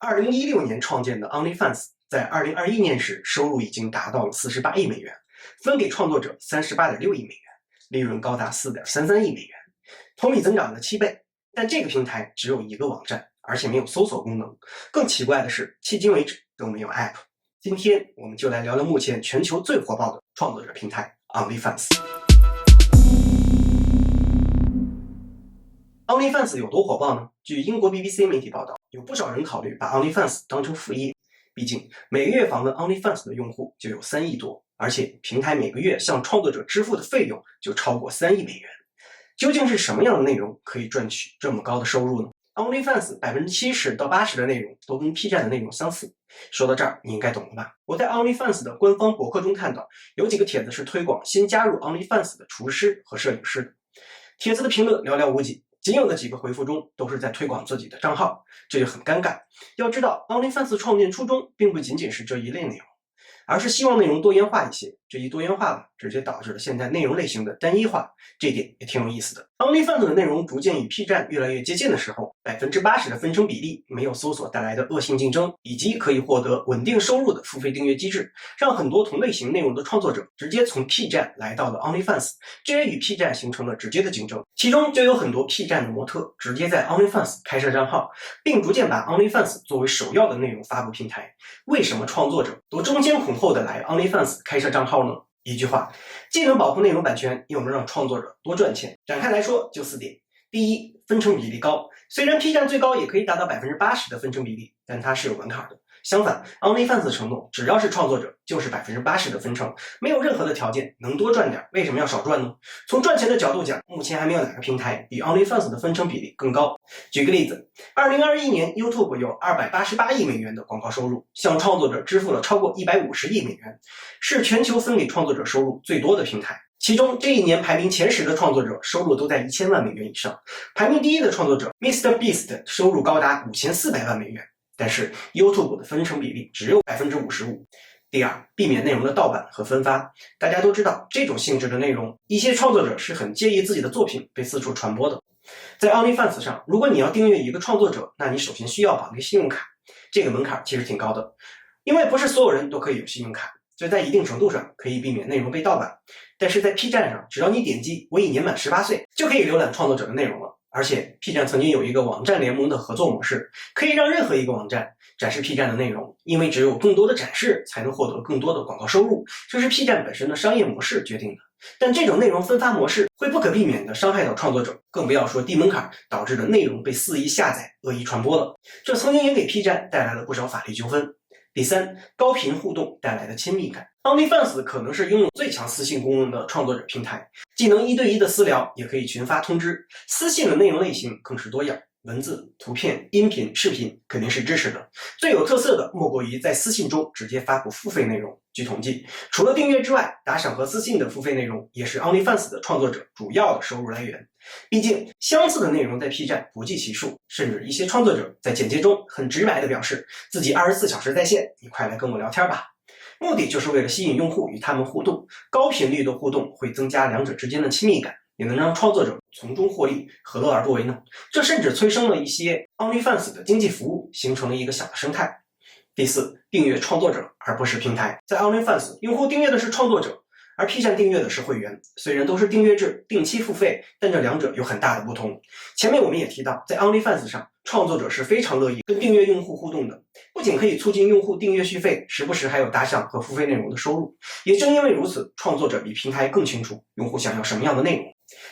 2016年创建的 OnlyFans 在2021年时收入已经达到了48亿美元，分给创作者38.6亿美元，利润高达4.33亿美元，同比增长了7倍。但这个平台只有一个网站，而且没有搜索功能。更奇怪的是，迄今为止都没有 App。今天我们就来聊聊目前全球最火爆的创作者平台 OnlyFans。OnlyFans 有多火爆呢？据英国 BBC 媒体报道，有不少人考虑把 OnlyFans 当成副业。毕竟每个月访问 OnlyFans 的用户就有3亿多，而且平台每个月向创作者支付的费用就超过3亿美元。究竟是什么样的内容可以赚取这么高的收入呢？ OnlyFans 70%到80%的内容都跟 P 站的内容相似。说到这儿，你应该懂了吧？我在 OnlyFans 的官方博客中看到，有几个帖子是推广新加入 OnlyFans 的厨师和摄影师的。帖子的评论寥寥无几，仅有的几个回复中都是在推广自己的账号，这就很尴尬。要知道 OnlyFans 创建初衷并不仅仅是这一类内容，而是希望内容多元化一些。这一多元化了，直接导致了现在内容类型的单一化，这一点也挺有意思的。OnlyFans 的内容逐渐与 P 站越来越接近的时候，80%的分成比例，没有搜索带来的恶性竞争，以及可以获得稳定收入的付费订阅机制，让很多同类型内容的创作者直接从 P 站来到了 OnlyFans， 这也与 P 站形成了直接的竞争。其中就有很多 P 站的模特直接在 OnlyFans 开设账号，并逐渐把 OnlyFans 作为首要的内容发布平台。为什么创作者都争先恐后的来 OnlyFans 开设账号呢？一句话，既能保护内容版权，又能让创作者多赚钱。展开来说就4点。第一，分成比例高。虽然 P 站最高也可以达到80%的分成比例，但它是有门槛的。相反 OnlyFans 承诺，只要是创作者就是80%的分成，没有任何的条件，能多赚点，为什么要少赚呢？从赚钱的角度讲，目前还没有哪个平台比 OnlyFans 的分成比例更高。举个例子，2021年 YouTube 有288亿美元的广告收入，向创作者支付了超过150亿美元，是全球分给创作者收入最多的平台。其中这一年排名前10的创作者收入都在1000万美元以上，排名第1的创作者 MrBeast 收入高达5400万美元。但是 YouTube 的分成比例只有 55%。 第二，避免内容的盗版和分发。大家都知道，这种性质的内容，一些创作者是很介意自己的作品被四处传播的。在 OnlyFans 上，如果你要订阅一个创作者，那你首先需要绑一个信用卡，这个门槛其实挺高的，因为不是所有人都可以有信用卡，这在一定程度上可以避免内容被盗版。但是在 P 站上，只要你点击我已年满18岁，就可以浏览创作者的内容了。而且 P 站曾经有一个网站联盟的合作模式，可以让任何一个网站展示 P 站的内容，因为只有更多的展示才能获得更多的广告收入，这是 P 站本身的商业模式决定的。但这种内容分发模式会不可避免地伤害到创作者，更不要说低门槛导致的内容被肆意下载、恶意传播了，这曾经也给 P 站带来了不少法律纠纷。第三，高频互动带来的亲密感。OnlyFans 可能是拥有最强私信功能的创作者平台，既能1对1的私聊，也可以群发通知。私信的内容类型更是多样，文字、图片、音频、视频肯定是支持的。最有特色的莫过于在私信中直接发布付费内容。据统计，除了订阅之外，打赏和私信的付费内容也是 OnlyFans 的创作者主要的收入来源。毕竟相似的内容在 P 站不计其数，甚至一些创作者在简介中很直白地表示自己24小时在线，你快来跟我聊天吧。目的就是为了吸引用户与他们互动，高频率的互动会增加两者之间的亲密感，也能让创作者从中获利，何乐而不为呢？这甚至催生了一些 OnlyFans 的经济服务，形成了一个小的生态。第四，订阅创作者而不是平台。在 OnlyFans， 用户订阅的是创作者，而 P 站订阅的是会员。虽然都是订阅制，定期付费，但这两者有很大的不同。前面我们也提到，在 OnlyFans 上，创作者是非常乐意跟订阅用户互动的，不仅可以促进用户订阅续费，时不时还有打赏和付费内容的收入。也正因为如此，创作者比平台更清楚用户想要什么样的内容。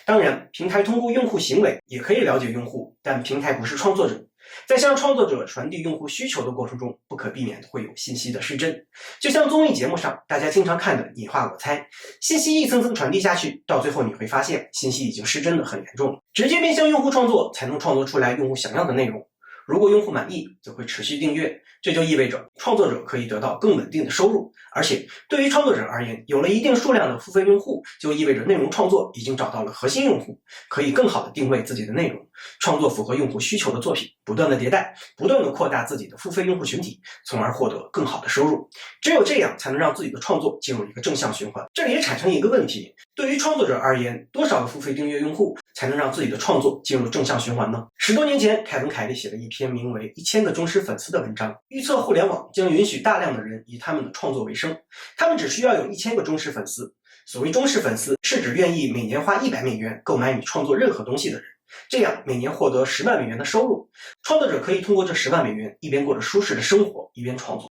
当然，平台通过用户行为也可以了解用户，但平台不是创作者。在向创作者传递用户需求的过程中，不可避免会有信息的失真。就像综艺节目上大家经常看的你画我猜，信息一层层传递下去，到最后你会发现信息已经失真的很严重了。直接面向用户创作，才能创作出来用户想要的内容。如果用户满意，则会持续订阅，这就意味着创作者可以得到更稳定的收入。而且对于创作者而言，有了一定数量的付费用户，就意味着内容创作已经找到了核心用户，可以更好的定位自己的内容，创作符合用户需求的作品，不断的迭代，不断的扩大自己的付费用户群体，从而获得更好的收入。只有这样才能让自己的创作进入一个正向循环。这里也产生一个问题，对于创作者而言，多少个付费订阅用户才能让自己的创作进入正向循环呢？10多年前，凯文·凯利写了一篇名为《1000个忠实粉丝》的文章，预测互联网将允许大量的人以他们的创作为生，他们只需要有1000个忠实粉丝。所谓忠实粉丝，是指愿意每年花100美元购买你创作任何东西的人，这样每年获得10万美元的收入。创作者可以通过这10万美元一边过着舒适的生活，一边创作。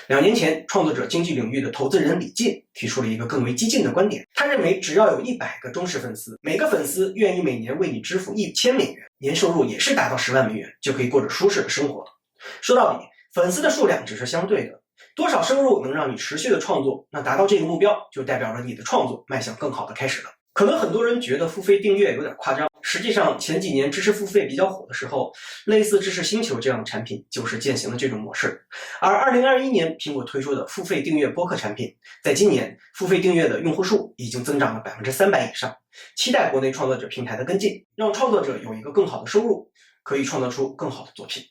2年前，创作者经济领域的投资人李进提出了一个更为激进的观点，他认为只要有100个忠实粉丝，每个粉丝愿意每年为你支付1000美元，年收入也是达到10万美元，就可以过着舒适的生活了。说到底，粉丝的数量只是相对的，多少收入能让你持续的创作，那达到这个目标，就代表了你的创作迈向更好的开始了。可能很多人觉得付费订阅有点夸张，实际上前几年知识付费比较火的时候，类似知识星球这样的产品就是践行了这种模式。而2021年苹果推出的付费订阅播客产品，在今年付费订阅的用户数已经增长了300%以上，期待国内创作者平台的跟进，让创作者有一个更好的收入，可以创造出更好的作品。